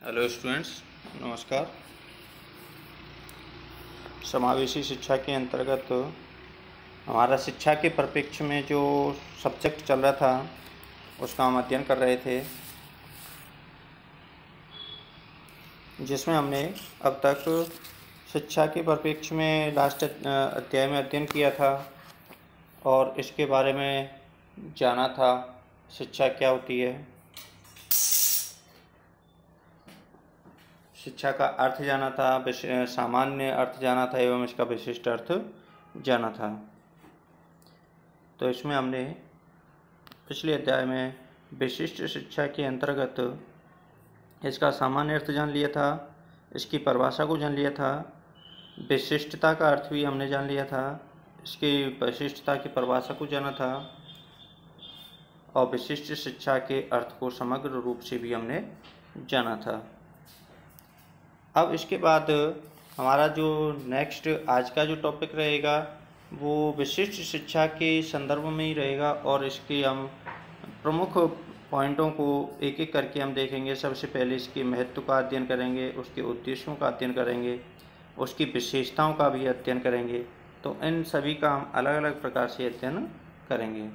Hello students, नमस्कार। समावेशी शिक्षा के अंतर्गत हमारा शिक्षा के परिप्रेक्ष्य में जो सब्जेक्ट चल रहा था उसका हम अध्ययन कर रहे थे, जिसमें हमने अब तक शिक्षा के परिप्रेक्ष्य में लास्ट अध्याय में अध्ययन किया था और इसके बारे में जाना था। शिक्षा क्या होती है, शिक्षा का अर्थ जाना था, सामान्य अर्थ जाना था एवं इसका विशिष्ट अर्थ जाना था। तो इसमें हमने पिछले अध्याय में विशिष्ट शिक्षा के अंतर्गत इसका सामान्य अर्थ जान लिया था, इसकी परिभाषा को जान लिया था, विशिष्टता का अर्थ भी हमने जान लिया था, इसकी विशिष्टता की परिभाषा को जाना था और विशिष्ट शिक्षा के अर्थ को समग्र रूप से भी हमने जाना था। अब इसके बाद हमारा जो नेक्स्ट आज का जो टॉपिक रहेगा वो विशिष्ट शिक्षा के संदर्भ में ही रहेगा और इसके हम प्रमुख पॉइंटों को एक एक करके हम देखेंगे। सबसे पहले इसके महत्व का अध्ययन करेंगे, उसके उद्देश्यों का अध्ययन करेंगे, उसकी विशेषताओं का भी अध्ययन करेंगे। तो इन सभी का हम अलग अलग प्रकार से अध्ययन करेंगे।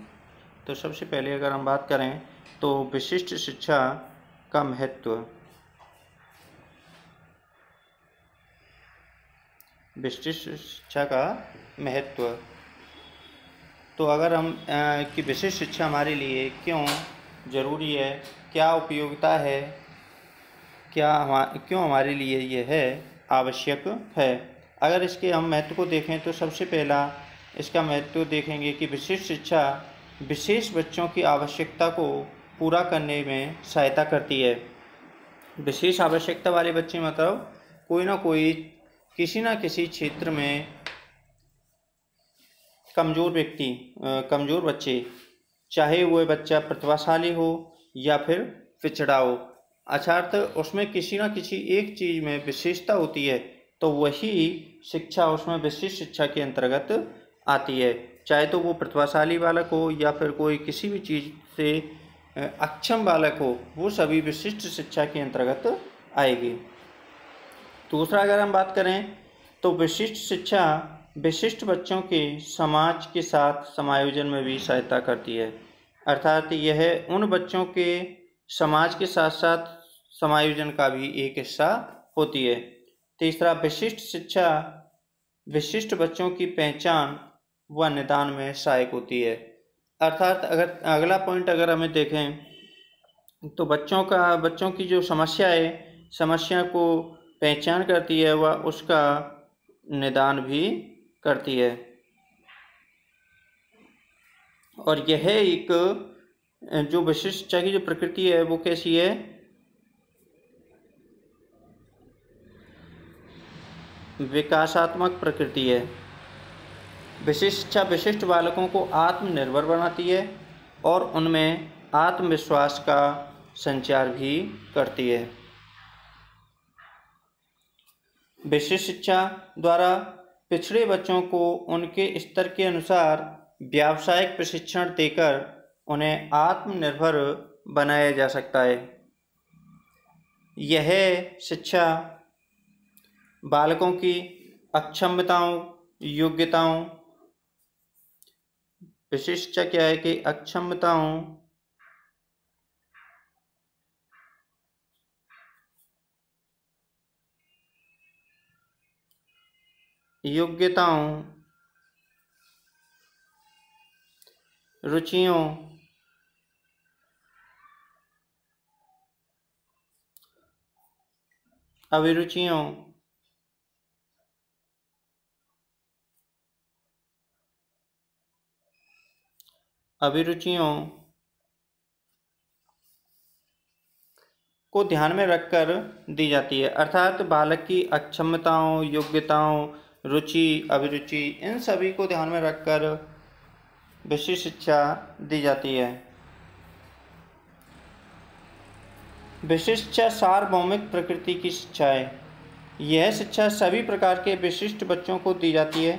तो सबसे पहले अगर हम बात करें तो विशिष्ट शिक्षा का महत्व। विशिष्ट शिक्षा का महत्व, तो अगर हम कि विशिष्ट शिक्षा हमारे लिए क्यों ज़रूरी है, क्या उपयोगिता है, क्यों हमारे लिए ये है आवश्यक है। अगर इसके हम महत्व को देखें तो सबसे पहला इसका महत्व देखेंगे कि विशिष्ट शिक्षा विशेष बच्चों की आवश्यकता को पूरा करने में सहायता करती है। विशेष आवश्यकता वाले बच्चे मतलब कोई ना कोई किसी न किसी क्षेत्र में कमज़ोर बच्चे, चाहे वह बच्चा प्रतिभाशाली हो या फिर पिछड़ा हो, अर्थात उसमें किसी न किसी एक चीज़ में विशेषता होती है, तो वही शिक्षा उसमें विशिष्ट शिक्षा के अंतर्गत आती है। चाहे तो वो प्रतिभाशाली बालक हो या फिर कोई किसी भी चीज़ से अक्षम बालक हो, वो सभी विशिष्ट शिक्षा के अंतर्गत आएगी। दूसरा अगर हम बात करें तो विशिष्ट शिक्षा विशिष्ट बच्चों के समाज के साथ समायोजन में भी सहायता करती है, अर्थात यह उन बच्चों के समाज के साथ साथ समायोजन का भी एक हिस्सा होती है। तीसरा, विशिष्ट शिक्षा विशिष्ट बच्चों की पहचान व निदान में सहायक होती है, अर्थात अगर अगला पॉइंट अगर हमें देखें तो बच्चों की जो समस्या को पहचान करती है व उसका निदान भी करती है। और यह एक जो विशिष्ट शिक्षा की जो प्रकृति है वो कैसी है, विकासात्मक प्रकृति है। विशिष्ट शिक्षा विशिष्ट बालकों को आत्मनिर्भर बनाती है और उनमें आत्मविश्वास का संचार भी करती है। विशिष्ट शिक्षा द्वारा पिछड़े बच्चों को उनके स्तर के अनुसार व्यावसायिक प्रशिक्षण देकर उन्हें आत्मनिर्भर बनाया जा सकता है। यह शिक्षा बालकों की अक्षमताओं, योग्यताओं, विशिष्ट शिक्षा क्या है कि अक्षमताओं, योग्यताओं, रुचियों, अभिरुचियों, को ध्यान में रखकर दी जाती है, अर्थात बालक की अक्षमताओं, योग्यताओं, रुचि, अभिरुचि, इन सभी को ध्यान में रखकर विशिष्ट शिक्षा दी जाती है। विशिष्ट शिक्षा सार्वभौमिक प्रकृति की शिक्षा है। यह शिक्षा सभी प्रकार के विशिष्ट बच्चों को दी जाती है,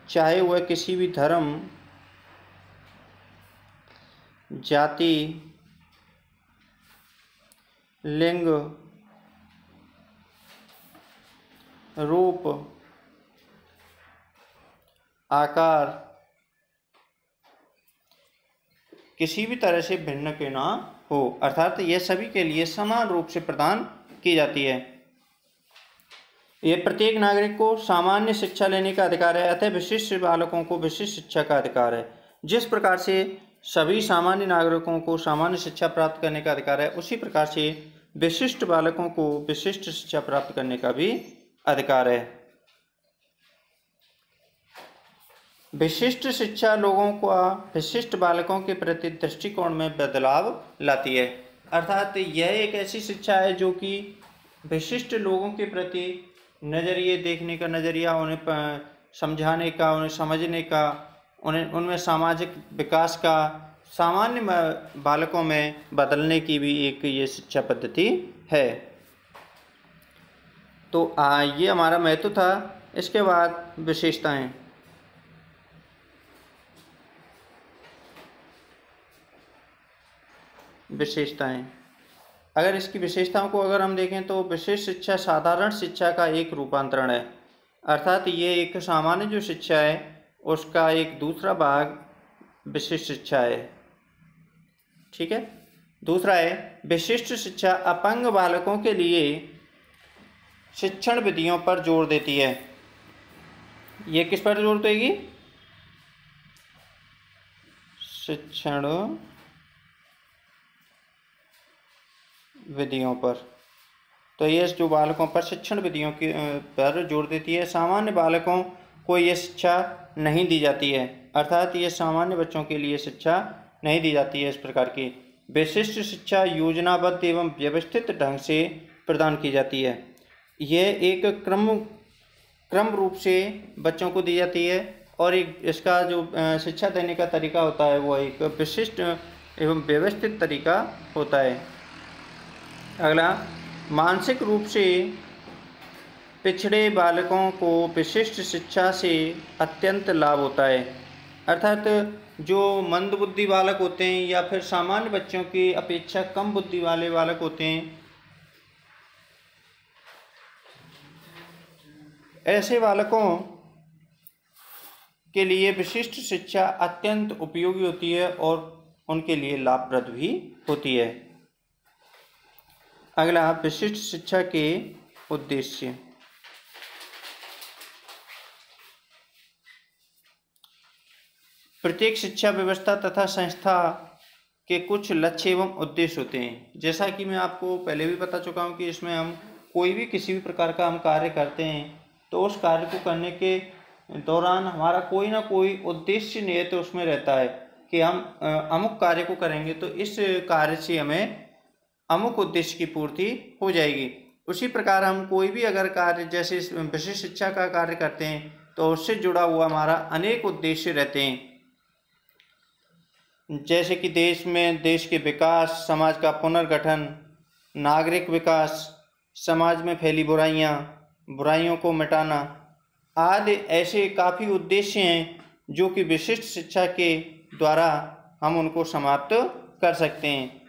चाहे वह किसी भी धर्म, जाति, लिंग, रूप, आकार किसी भी तरह से भिन्न के ना हो, अर्थात यह सभी के लिए समान रूप से प्रदान की जाती है। ये प्रत्येक नागरिक को सामान्य शिक्षा लेने का अधिकार है, अतः विशिष्ट बालकों को विशिष्ट शिक्षा का अधिकार है। जिस प्रकार से सभी सामान्य नागरिकों को सामान्य शिक्षा प्राप्त करने का अधिकार है, उसी प्रकार से विशिष्ट बालकों को विशिष्ट शिक्षा प्राप्त करने का भी अधिकार है। विशिष्ट शिक्षा लोगों का विशिष्ट बालकों के प्रति दृष्टिकोण में बदलाव लाती है, अर्थात यह एक ऐसी शिक्षा है जो कि विशिष्ट लोगों के प्रति नज़रिए, देखने का नज़रिया, उन्हें समझाने का, उन्हें समझने का, उनमें सामाजिक विकास का सामान्य बालकों में बदलने की भी एक ये शिक्षा पद्धति है। तो ये हमारा महत्व था। इसके बाद विशेषताएं। अगर इसकी विशेषताओं को अगर हम देखें तो विशेष शिक्षा साधारण शिक्षा का एक रूपांतरण है, अर्थात ये एक सामान्य जो शिक्षा है उसका एक दूसरा भाग विशिष्ट शिक्षा है। ठीक है। दूसरा है विशिष्ट शिक्षा अपंग बालकों के लिए शिक्षण विधियों पर जोर देती है। ये किस पर जोर देगी? शिक्षण विधियों पर। तो ये जो बालकों पर शिक्षण विधियों की पर जोर देती है। सामान्य बालकों को ये शिक्षा नहीं दी जाती है, अर्थात ये सामान्य बच्चों के लिए शिक्षा नहीं दी जाती है। इस प्रकार की विशिष्ट शिक्षा योजनाबद्ध एवं व्यवस्थित ढंग से प्रदान की जाती है। यह एक क्रम रूप से बच्चों को दी जाती है और एक इसका जो शिक्षा देने का तरीका होता है वो एक विशिष्ट एवं व्यवस्थित तरीका होता है। अगला, मानसिक रूप से पिछड़े बालकों को विशिष्ट शिक्षा से अत्यंत लाभ होता है, अर्थात जो मंदबुद्धि बालक होते हैं या फिर सामान्य बच्चों की अपेक्षा कम बुद्धि वाले बालक होते हैं, ऐसे बालकों के लिए विशिष्ट शिक्षा अत्यंत उपयोगी होती है और उनके लिए लाभप्रद भी होती है। अगला, विशिष्ट शिक्षा के उद्देश्य। प्रत्येक शिक्षा व्यवस्था तथा संस्था के कुछ लक्ष्य एवं उद्देश्य होते हैं। जैसा कि मैं आपको पहले भी बता चुका हूँ कि इसमें हम कोई भी किसी भी प्रकार का हम कार्य करते हैं तो उस कार्य को करने के दौरान हमारा कोई ना कोई उद्देश्य निहित उसमें रहता है कि हम अमुक कार्य को करेंगे तो इस कार्य से हमें अमुक उद्देश्य की पूर्ति हो जाएगी। उसी प्रकार हम कोई भी अगर कार्य जैसे विशिष्ट शिक्षा का कार्य करते हैं तो उससे जुड़ा हुआ हमारा अनेक उद्देश्य रहते हैं, जैसे कि देश के विकास, समाज का पुनर्गठन, नागरिक विकास, समाज में फैली बुराइयों को मिटाना आदि ऐसे काफ़ी उद्देश्य हैं जो कि विशिष्ट शिक्षा के द्वारा हम उनको समाप्त कर सकते हैं।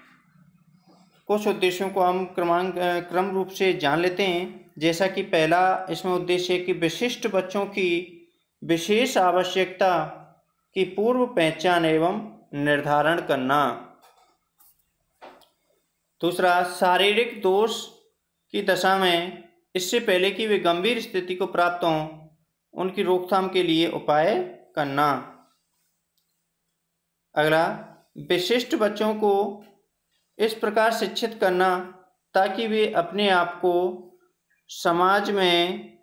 कुछ उद्देश्यों को हम क्रम रूप से जान लेते हैं। जैसा कि पहला इसमें उद्देश्य है कि विशिष्ट बच्चों की विशेष आवश्यकता की पूर्व पहचान एवं निर्धारण करना। दूसरा, शारीरिक दोष की दशा में इससे पहले कि वे गंभीर स्थिति को प्राप्त हों उनकी रोकथाम के लिए उपाय करना। अगला, विशिष्ट बच्चों को इस प्रकार शिक्षित करना ताकि वे अपने आप को समाज में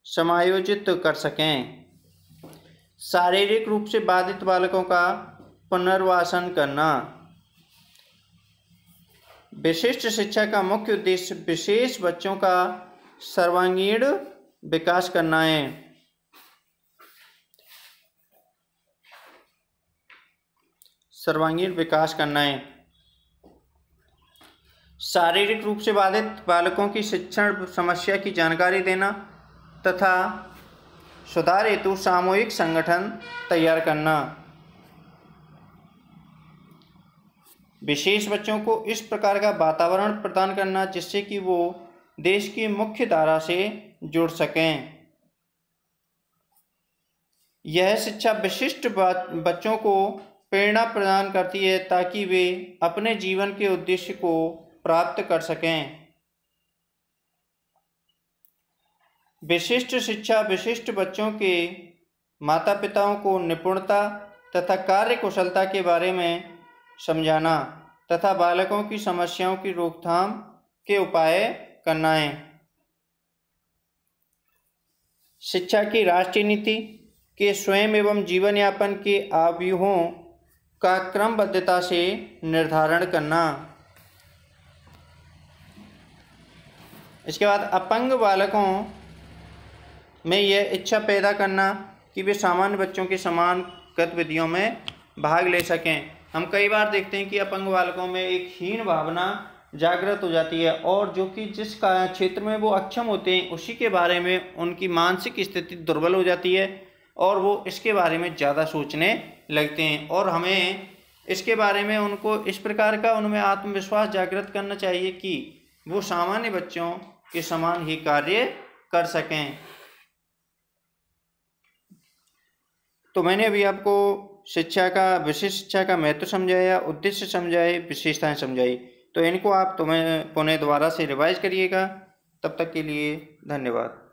समायोजित कर सकें। शारीरिक रूप से बाधित बालकों का पुनर्वासन करना। विशिष्ट शिक्षा का मुख्य उद्देश्य विशेष बच्चों का सर्वांगीण विकास करना है। शारीरिक रूप से बाधित बालकों की शिक्षण समस्या की जानकारी देना तथा सुधार हेतु सामूहिक संगठन तैयार करना। विशेष बच्चों को इस प्रकार का वातावरण प्रदान करना जिससे कि वो देश की मुख्य धारा से जुड़ सकें। यह शिक्षा विशिष्ट बच्चों को प्रेरणा प्रदान करती है ताकि वे अपने जीवन के उद्देश्य को प्राप्त कर सकें। विशिष्ट शिक्षा विशिष्ट बच्चों के माता पिताओं को निपुणता तथा कार्य कुशलता के बारे में समझाना तथा बालकों की समस्याओं की रोकथाम के उपाय करना है। शिक्षा की राष्ट्रीय नीति के स्वयं एवं जीवन यापन के आवयूहों का क्रमबद्धता से निर्धारण करना। इसके बाद अपंग बालकों में यह इच्छा पैदा करना कि वे सामान्य बच्चों के समान गतिविधियों में भाग ले सकें। हम कई बार देखते हैं कि अपंग बालकों में एक हीन भावना जागृत हो जाती है और जो कि जिस क्षेत्र में वो अक्षम होते हैं उसी के बारे में उनकी मानसिक स्थिति दुर्बल हो जाती है और वो इसके बारे में ज़्यादा सोचने लगते हैं। और हमें इसके बारे में उनको इस प्रकार का उनमें आत्मविश्वास जागृत करना चाहिए कि वो सामान्य बच्चों के समान ही कार्य कर सकें। तो मैंने अभी आपको विशेष शिक्षा का महत्व समझाया, उद्देश्य समझाए, विशेषताएं समझाई। तो इनको आप पुनः दोबारा से रिवाइज करिएगा। तब तक के लिए धन्यवाद।